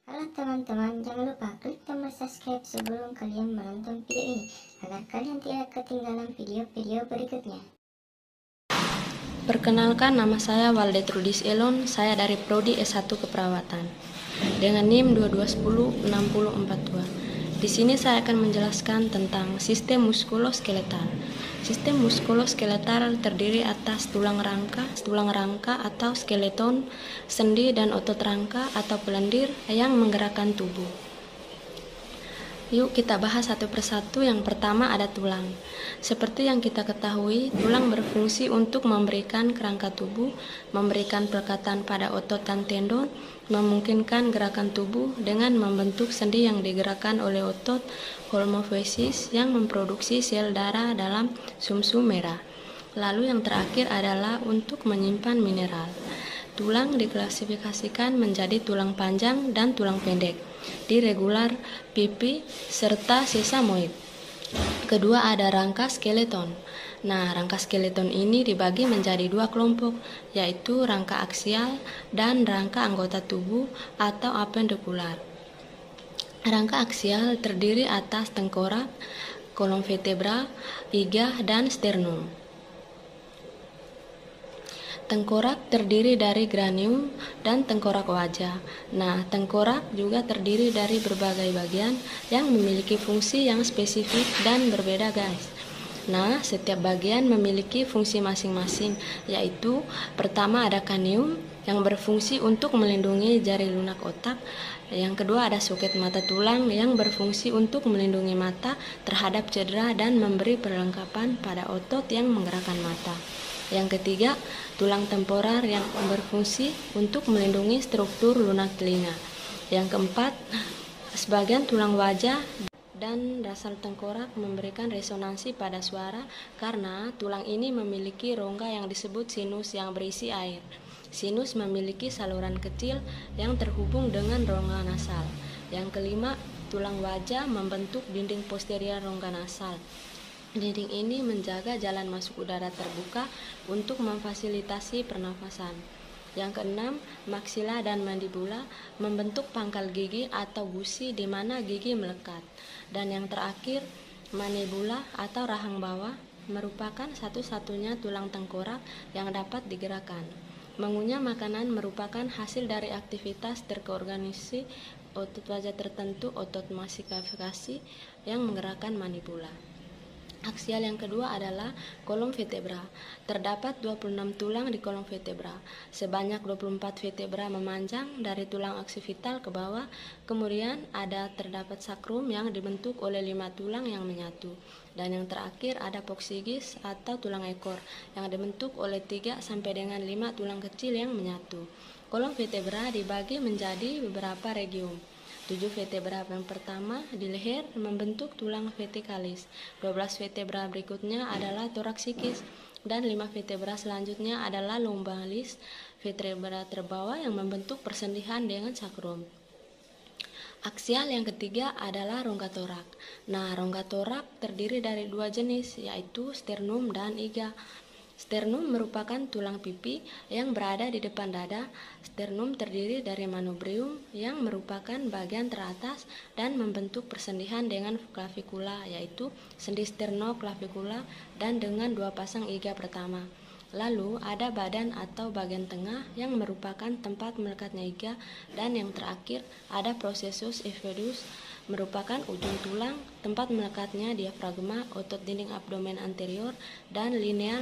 Halo teman-teman, jangan lupa klik tombol subscribe sebelum kalian menonton video ini agar kalian tidak ketinggalan video-video berikutnya. Perkenalkan, nama saya Walde Trudis Elon, saya dari Prodi S1 Keperawatan dengan NIM 22106042. Di sini saya akan menjelaskan tentang sistem muskuloskeletal. Sistem muskuloskeletal terdiri atas tulang rangka atau skeleton, sendi dan otot rangka atau pelendir yang menggerakkan tubuh. Yuk kita bahas satu persatu. Yang pertama ada tulang. Seperti yang kita ketahui, tulang berfungsi untuk memberikan kerangka tubuh, memberikan pelekatan pada otot dan tendon, memungkinkan gerakan tubuh dengan membentuk sendi yang digerakkan oleh otot hemofesis yang memproduksi sel darah dalam sumsum merah. Lalu yang terakhir adalah untuk menyimpan mineral. Tulang diklasifikasikan menjadi tulang panjang dan tulang pendek, irregular, pipi, serta sesamoid. Kedua ada rangka skeleton. Nah, rangka skeleton ini dibagi menjadi dua kelompok, yaitu rangka aksial dan rangka anggota tubuh atau apendikular. Rangka aksial terdiri atas tengkorak, kolom vertebra, iga, dan sternum. Tengkorak terdiri dari granium dan tengkorak wajah. Nah, tengkorak juga terdiri dari berbagai bagian yang memiliki fungsi yang spesifik dan berbeda, guys. Nah, setiap bagian memiliki fungsi masing-masing, yaitu pertama ada cranium yang berfungsi untuk melindungi jari lunak otak. Yang kedua ada soket mata tulang yang berfungsi untuk melindungi mata terhadap cedera dan memberi perlengkapan pada otot yang menggerakkan mata. Yang ketiga, tulang temporer yang berfungsi untuk melindungi struktur lunak telinga. Yang keempat, sebagian tulang wajah dan dasar tengkorak memberikan resonansi pada suara karena tulang ini memiliki rongga yang disebut sinus yang berisi air. Sinus memiliki saluran kecil yang terhubung dengan rongga nasal. Yang kelima, tulang wajah membentuk dinding posterior rongga nasal. Dinding ini menjaga jalan masuk udara terbuka untuk memfasilitasi pernafasan. Yang keenam, maksila dan mandibula membentuk pangkal gigi atau gusi di mana gigi melekat. Dan yang terakhir, manibula atau rahang bawah merupakan satu-satunya tulang tengkorak yang dapat digerakkan. Mengunyah makanan merupakan hasil dari aktivitas terkoordinasi otot wajah tertentu, otot mastifikasi yang menggerakkan manibula. Aksial yang kedua adalah kolom vertebra. Terdapat 26 tulang di kolom vertebra. Sebanyak 24 vertebra memanjang dari tulang oksipital ke bawah. Kemudian terdapat sakrum yang dibentuk oleh 5 tulang yang menyatu. Dan yang terakhir ada poksigis atau tulang ekor yang dibentuk oleh 3 sampai dengan 5 tulang kecil yang menyatu. Kolom vertebra dibagi menjadi beberapa region. 7 vertebra yang pertama di leher membentuk tulang vertikalis. 12 vertebra berikutnya adalah toraksikis dan 5 vertebra selanjutnya adalah lombalis. Vertebra terbawah yang membentuk persendihan dengan sakrum. Aksial yang ketiga adalah rongga torak. Nah, rongga torak terdiri dari dua jenis, yaitu sternum dan iga. Sternum merupakan tulang pipi yang berada di depan dada. Sternum terdiri dari manubrium yang merupakan bagian teratas dan membentuk persendihan dengan clavikula, yaitu sendi sternoclavikula dan dengan dua pasang iga pertama. Lalu ada badan atau bagian tengah yang merupakan tempat melekatnya iga, dan yang terakhir ada processus efedus merupakan ujung tulang, tempat melekatnya diafragma, otot dinding abdomen anterior, dan lineal.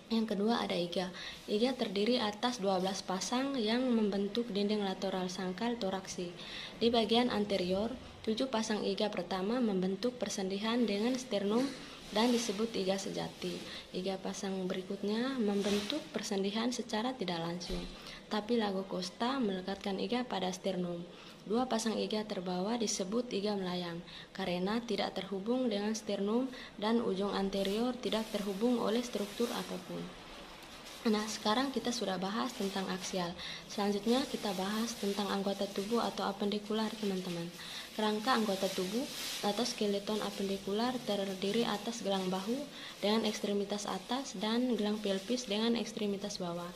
Yang kedua ada iga. Iga terdiri atas 12 pasang yang membentuk dinding lateral sangkal toraksi. Di bagian anterior, 7 pasang iga pertama membentuk persendihan dengan sternum dan disebut iga sejati. Iga pasang berikutnya membentuk persendihan secara tidak langsung, tapi lago costa melekatkan iga pada sternum. 2 pasang iga terbawah disebut iga melayang karena tidak terhubung dengan sternum dan ujung anterior tidak terhubung oleh struktur apapun. Nah, sekarang kita sudah bahas tentang aksial. Selanjutnya kita bahas tentang anggota tubuh atau apendikular, teman-teman. Kerangka anggota tubuh atau skeleton apendikular terdiri atas gelang bahu dengan ekstremitas atas dan gelang pelvis dengan ekstremitas bawah.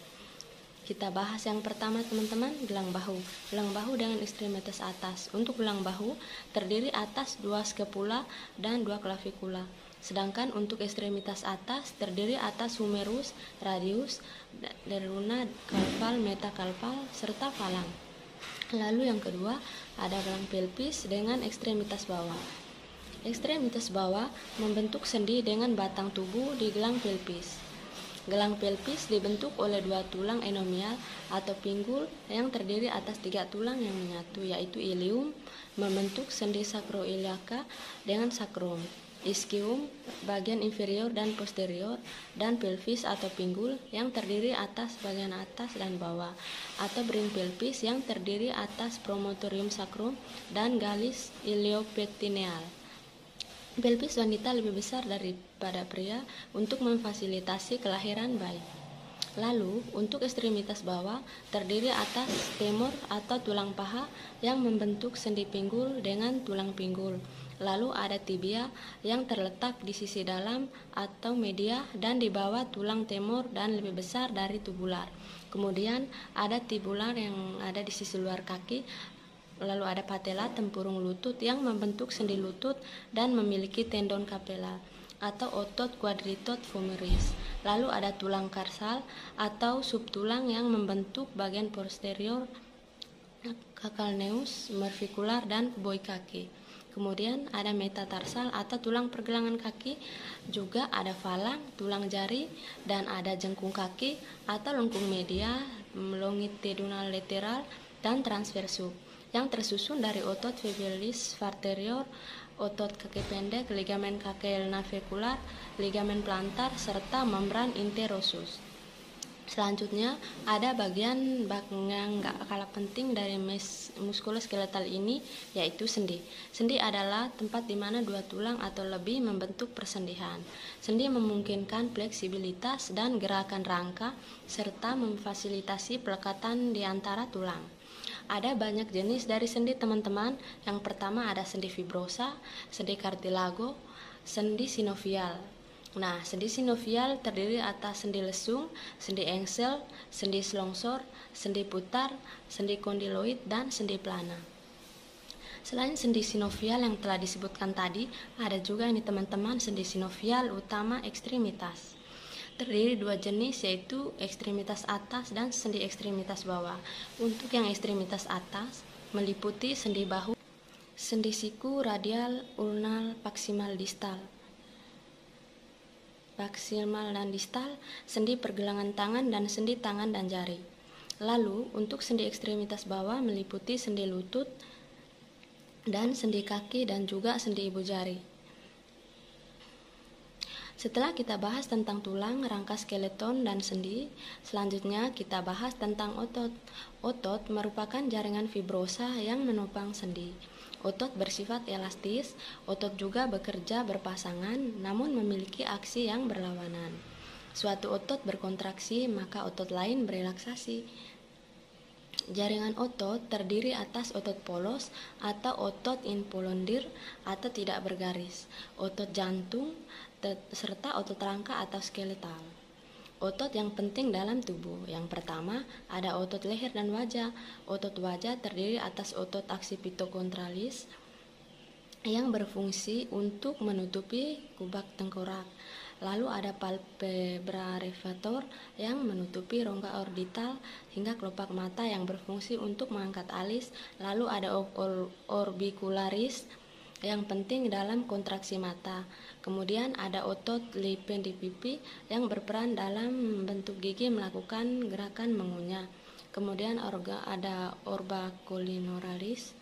Kita bahas yang pertama teman-teman, gelang bahu. Gelang bahu dengan ekstremitas atas. Untuk gelang bahu terdiri atas 2 scapula dan 2 clavikula. Sedangkan untuk ekstremitas atas terdiri atas humerus, radius, deruna, kalpal, metakalpal, serta falang. Lalu yang kedua ada gelang pelvis dengan ekstremitas bawah. Ekstremitas bawah membentuk sendi dengan batang tubuh di gelang pelvis. Gelang pelvis dibentuk oleh 2 tulang enomial atau pinggul yang terdiri atas 3 tulang yang menyatu, yaitu ilium membentuk sendi sakroiliaka dengan sakrum, ischium bagian inferior dan posterior, dan pelvis atau pinggul yang terdiri atas bagian atas dan bawah, atau brain pelvis yang terdiri atas promontorium sacrum dan gallis iliopectineal. Pelvis wanita lebih besar daripada pria untuk memfasilitasi kelahiran bayi. Lalu, untuk ekstremitas bawah terdiri atas femur atau tulang paha yang membentuk sendi pinggul dengan tulang pinggul. Lalu ada tibia yang terletak di sisi dalam atau media dan di bawah tulang femur dan lebih besar dari tubular. Kemudian ada tibular yang ada di sisi luar kaki. Lalu ada patella tempurung lutut yang membentuk sendi lutut dan memiliki tendon capella atau otot quadritot femoris. Lalu ada tulang karsal atau subtulang yang membentuk bagian posterior calcaneus, mervicular, dan kuboi kaki. Kemudian ada metatarsal atau tulang pergelangan kaki, juga ada falang, tulang jari, dan ada jengkung kaki atau lengkung media, longitudinal lateral, dan transversum yang tersusun dari otot fibrilis anterior, otot kaki pendek, ligamen kaki navicular, ligamen plantar, serta membran interosus. Selanjutnya ada bagian yang gak kalah penting dari muskuloskeletal ini, yaitu sendi. Sendi adalah tempat di mana 2 tulang atau lebih membentuk persendian. Sendi memungkinkan fleksibilitas dan gerakan rangka serta memfasilitasi pelekatan di antara tulang. Ada banyak jenis dari sendi teman-teman. Yang pertama ada sendi fibrosa, sendi cartilago, sendi sinovial. Nah, sendi sinovial terdiri atas sendi lesung, sendi engsel, sendi selongsor, sendi putar, sendi kondiloid, dan sendi plana. Selain sendi sinovial yang telah disebutkan tadi, ada juga ini teman-teman sendi sinovial utama ekstremitas. Terdiri 2 jenis, yaitu ekstremitas atas dan sendi ekstremitas bawah. Untuk yang ekstremitas atas meliputi sendi bahu, sendi siku, radial, ulnar, maksimal dan distal, sendi pergelangan tangan, dan sendi tangan dan jari. Lalu untuk sendi ekstremitas bawah meliputi sendi lutut dan sendi kaki dan juga sendi ibu jari. Setelah kita bahas tentang tulang, rangka skeleton, dan sendi, selanjutnya kita bahas tentang otot. Otot merupakan jaringan fibrosa yang menopang sendi. Otot bersifat elastis, otot juga bekerja berpasangan, namun memiliki aksi yang berlawanan. Suatu otot berkontraksi, maka otot lain berelaksasi. Jaringan otot terdiri atas otot polos atau otot involundir atau tidak bergaris, otot jantung, serta otot rangka atau skeletal. Otot yang penting dalam tubuh. Yang pertama ada otot leher dan wajah. Otot wajah terdiri atas otot occipitocontralis yang berfungsi untuk menutupi kubak tengkorak. Lalu ada palpebra levator yang menutupi rongga orbital hingga kelopak mata yang berfungsi untuk mengangkat alis. Lalu ada orbicularis yang penting dalam kontraksi mata. Kemudian ada otot lipendipipi yang berperan dalam membentuk gigi melakukan gerakan mengunyah. Kemudian ada orbicularis.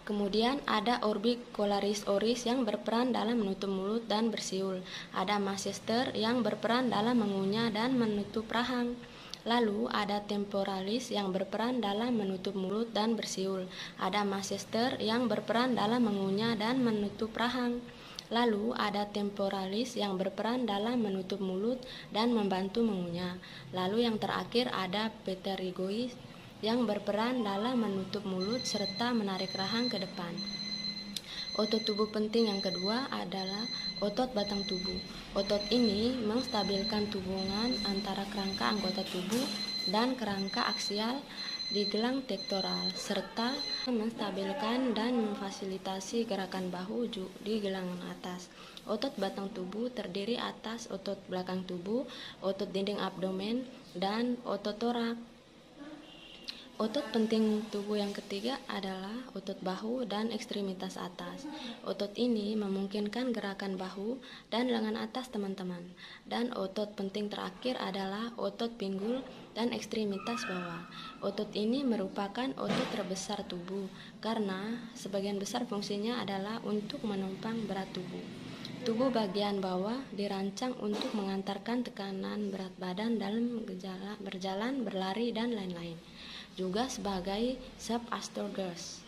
Kemudian ada orbicularis oris yang berperan dalam menutup mulut dan bersiul. Ada masseter yang berperan dalam mengunyah dan menutup rahang. Lalu ada temporalis yang berperan dalam menutup mulut dan bersiul. Ada masseter yang berperan dalam mengunyah dan menutup rahang. Lalu ada temporalis yang berperan dalam menutup mulut dan membantu mengunyah. Lalu yang terakhir ada pterygoids yang berperan dalam menutup mulut serta menarik rahang ke depan. Otot tubuh penting yang kedua adalah otot batang tubuh. Otot ini menstabilkan hubungan antara kerangka anggota tubuh dan kerangka aksial di gelang tektoral, serta menstabilkan dan memfasilitasi gerakan bahu di gelang atas. Otot batang tubuh terdiri atas otot belakang tubuh, otot dinding abdomen, dan otot torak. Otot penting tubuh yang ketiga adalah otot bahu dan ekstremitas atas. Otot ini memungkinkan gerakan bahu dan lengan atas teman-teman. Dan otot penting terakhir adalah otot pinggul dan ekstremitas bawah. Otot ini merupakan otot terbesar tubuh karena sebagian besar fungsinya adalah untuk menopang berat tubuh. Tubuh bagian bawah dirancang untuk mengantarkan tekanan berat badan dalam berjalan, berlari, dan lain-lain. Juga sebagai subastrogos.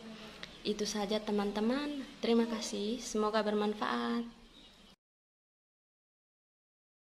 Itu saja teman-teman. Terima kasih. Semoga bermanfaat.